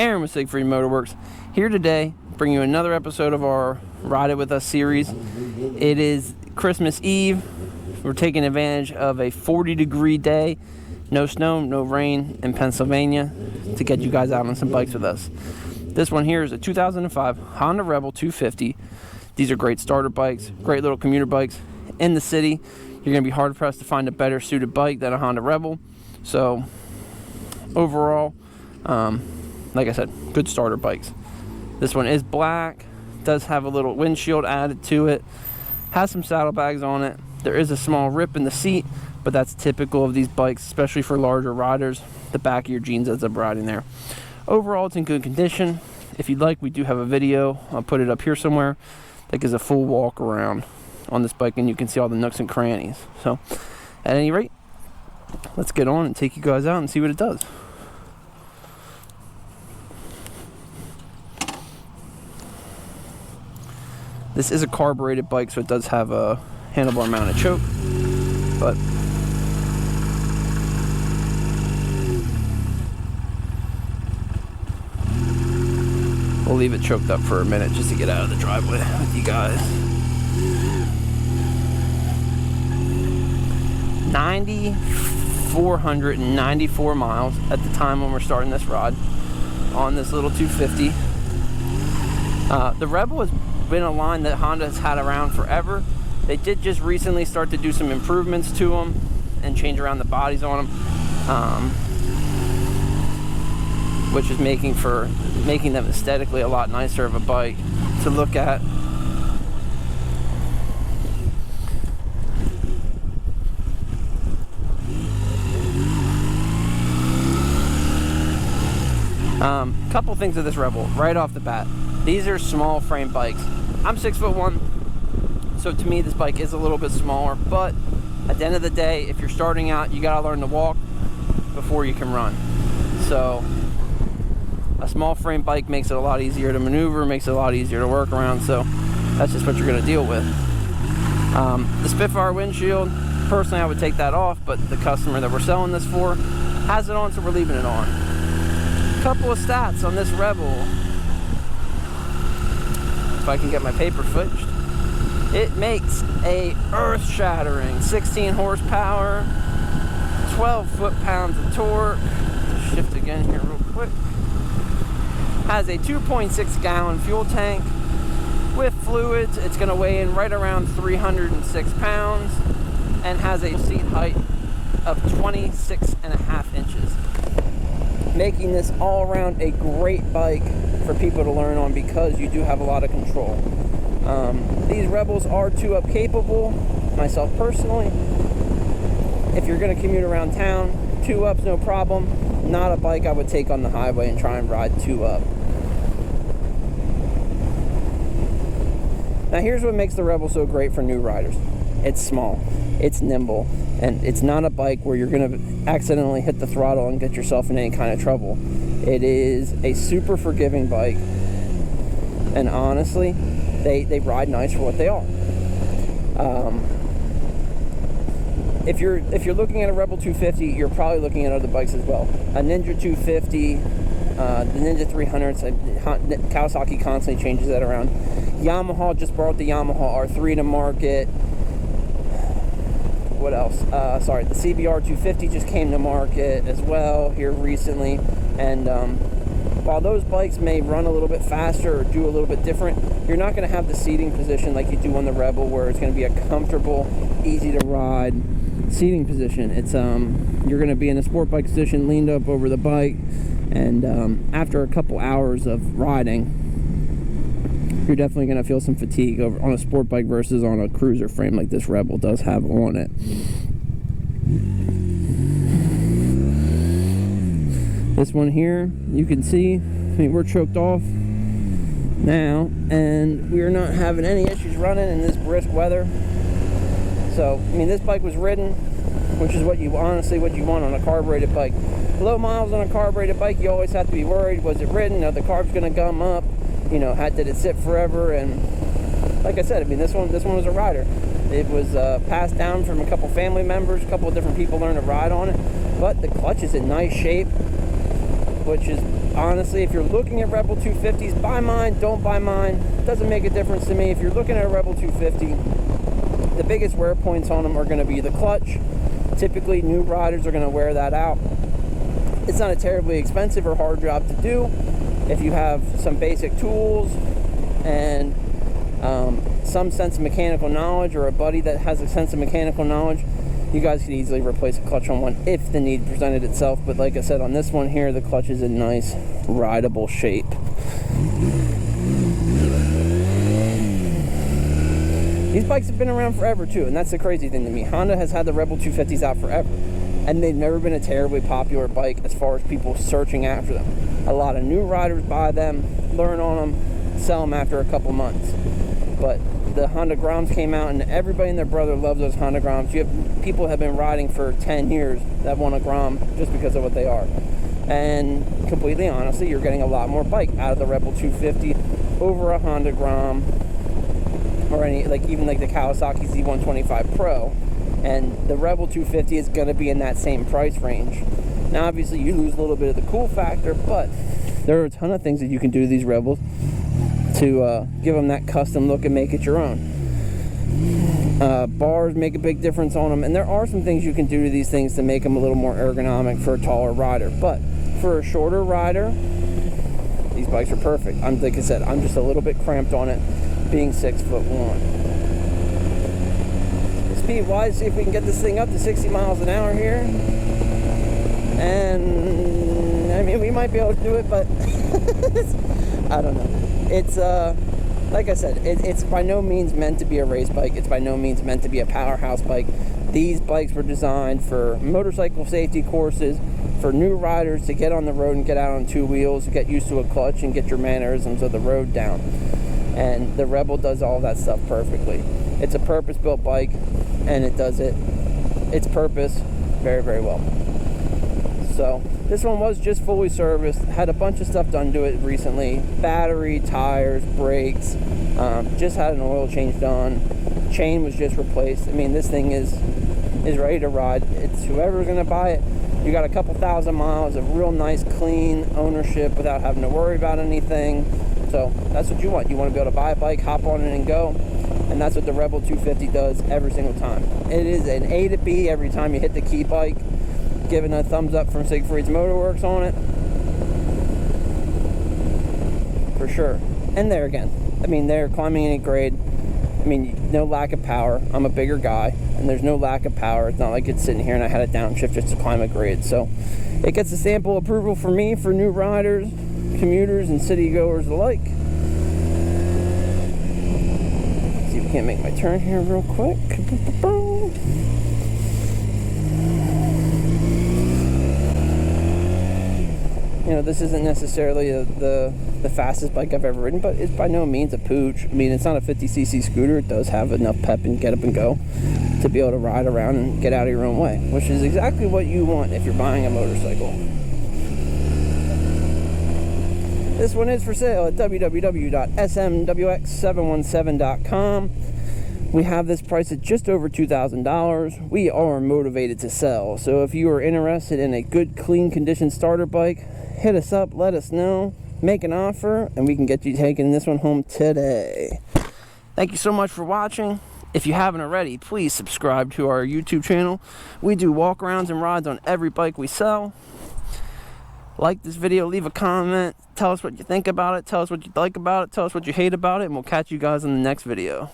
Aaron with Siegfried Motorworks, here today, bringing you another episode of our Ride It With Us series. It is Christmas Eve. We're taking advantage of a 40-degree day, no snow, no rain in Pennsylvania, to get you guys out on some bikes with us. This one here is a 2005 Honda Rebel 250. These are great starter bikes, great little commuter bikes. In the city, you're going to be hard-pressed to find a better suited bike than a Honda Rebel. So, overall, like I said, good starter bikes. This one is black, does have a little windshield added to it, has some saddlebags on it. There is a small rip in the seat, but that's typical of these bikes, especially for larger riders. The back of your jeans ends up riding there. Overall, it's in good condition. If you'd like, we do have a video. I'll put it up here somewhere. That gives a full walk around on this bike, and you can see all the nooks and crannies. So, at any rate, let's get on and take you guys out and see what it does. This is a carbureted bike, so it does have a handlebar mounted choke, but we'll leave it choked up for a minute just to get out of the driveway with you guys. 9,494 miles at the time when we're starting this ride on this little 250. The Rebel has been a line that Honda has had around forever. They did just recently start to do some improvements to them and change around the bodies on them, which is making them aesthetically a lot nicer of a bike to look at. Couple things of this Rebel right off the bat. These are small frame bikes. I'm 6'1", so to me this bike is a little bit smaller, but at the end of the day, if you're starting out, you gotta learn to walk before you can run. So a small frame bike makes it a lot easier to maneuver, makes it a lot easier to work around, so that's just what you're gonna deal with. The Spitfire windshield, personally I would take that off, but the customer that we're selling this for has it on, so we're leaving it on. Couple of stats on this Rebel. If I can get my paper switched. It makes a earth-shattering 16 horsepower, 12 foot-pounds of torque. Shift again here real quick. Has a 2.6 gallon fuel tank. With fluids, it's going to weigh in right around 306 pounds and has a seat height of 26.5 inches. Making this all around a great bike for people to learn on because you do have a lot of control. These Rebels are 2-up capable, myself personally. If you're going to commute around town, 2-ups no problem. Not a bike I would take on the highway and try and ride 2-up. Now here's what makes the Rebel so great for new riders. It's small, it's nimble, and it's not a bike where you're going to accidentally hit the throttle and get yourself in any kind of trouble. It is a super forgiving bike, and honestly, they ride nice for what they are. If you're looking at a Rebel 250, you're probably looking at other bikes as well. A Ninja 250, the Ninja 300s, Kawasaki constantly changes that around. Yamaha just brought the Yamaha R3 to market. What else? The CBR 250 just came to market as well here recently. And while those bikes may run a little bit faster or do a little bit different, you're not going to have the seating position like you do on the Rebel, where it's going to be a comfortable, easy to ride seating position. It's you're going to be in a sport bike position, leaned up over the bike, and after a couple hours of riding, you're definitely going to feel some fatigue over on a sport bike versus on a cruiser frame like this Rebel does have on it. This one here, you can see, we're choked off now, and we are not having any issues running in this brisk weather. So, this bike was ridden, which is what you want on a carbureted bike. Low miles on a carbureted bike, you always have to be worried. Was it ridden? Are the carb's going to gum up? Did it sit forever? And like I said, this one was a rider. It was passed down from a couple family members, a couple of different people learned to ride on it. But the clutch is in nice shape, which is honestly, if you're looking at Rebel 250s, buy mine, don't buy mine. Doesn't make a difference to me. If you're looking at a Rebel 250, the biggest wear points on them are going to be the clutch. Typically, new riders are going to wear that out. It's not a terribly expensive or hard job to do. If you have some basic tools and some sense of mechanical knowledge, or a buddy that has a sense of mechanical knowledge, you guys could easily replace a clutch on one if the need presented itself. But like I said, on this one here, the clutch is in nice rideable shape. These bikes have been around forever too, and that's the crazy thing to me. Honda has had the Rebel 250s out forever, and they've never been a terribly popular bike as far as people searching after them. A lot of new riders buy them, learn on them, sell them after a couple months. But the Honda Groms came out, and everybody and their brother loves those Honda Groms. You have people have been riding for 10 years that want a Grom just because of what they are. And completely honestly, you're getting a lot more bike out of the Rebel 250 over a Honda Grom, or any, like even like the Kawasaki Z125 Pro. And the Rebel 250 is going to be in that same price range. Now obviously you lose a little bit of the cool factor, but there are a ton of things that you can do to these Rebels to give them that custom look and make it your own. Bars make a big difference on them, and there are some things you can do to these things to make them a little more ergonomic for a taller rider. But for a shorter rider, these bikes are perfect. Like I said, I'm just a little bit cramped on it, being 6'1". Speed-wise, see if we can get this thing up to 60 miles an hour here. And I mean, we might be able to do it, but I don't know. It's like I said, it's by no means meant to be a race bike. It's by no means meant to be a powerhouse bike. These bikes were designed for motorcycle safety courses, for new riders to get on the road and get out on two wheels, get used to a clutch, and get your mannerisms of the road down. And the Rebel does all that stuff perfectly. It's a purpose-built bike, and it does its purpose very, very well. So this one was just fully serviced, had a bunch of stuff done to it recently: battery, tires, brakes, just had an oil change done, chain was just replaced. I mean, this thing is ready to ride. It's whoever's going to buy it, you got a couple thousand miles of real nice clean ownership without having to worry about anything. So that's what you want. You want to be able to buy a bike, hop on it and go. And that's what the Rebel 250 does every single time. It is an A to B every time you hit the key bike. Giving a thumbs up from Siegfried's Motorworks on it, for sure. And there again, I mean, they're climbing any grade. I mean, no lack of power. I'm a bigger guy, and there's no lack of power. It's not like it's sitting here and I had a downshift just to climb a grade. So it gets a sample approval for me, for new riders, commuters, and city goers alike. Let's see if we can't make my turn here real quick. You know, this isn't necessarily the fastest bike I've ever ridden, but it's by no means a pooch. I mean, it's not a 50cc scooter. It does have enough pep and get up and go to be able to ride around and get out of your own way, which is exactly what you want if you're buying a motorcycle. This one is for sale at www.smwx717.com. We have this priced at just over $2,000. We are motivated to sell, so if you are interested in a good, clean condition starter bike, hit us up, let us know, make an offer, and we can get you taking this one home today. Thank you so much for watching. If you haven't already, please subscribe to our YouTube channel. We do walk-arounds and rides on every bike we sell. Like this video, leave a comment, tell us what you think about it, tell us what you like about it, tell us what you hate about it, and we'll catch you guys in the next video.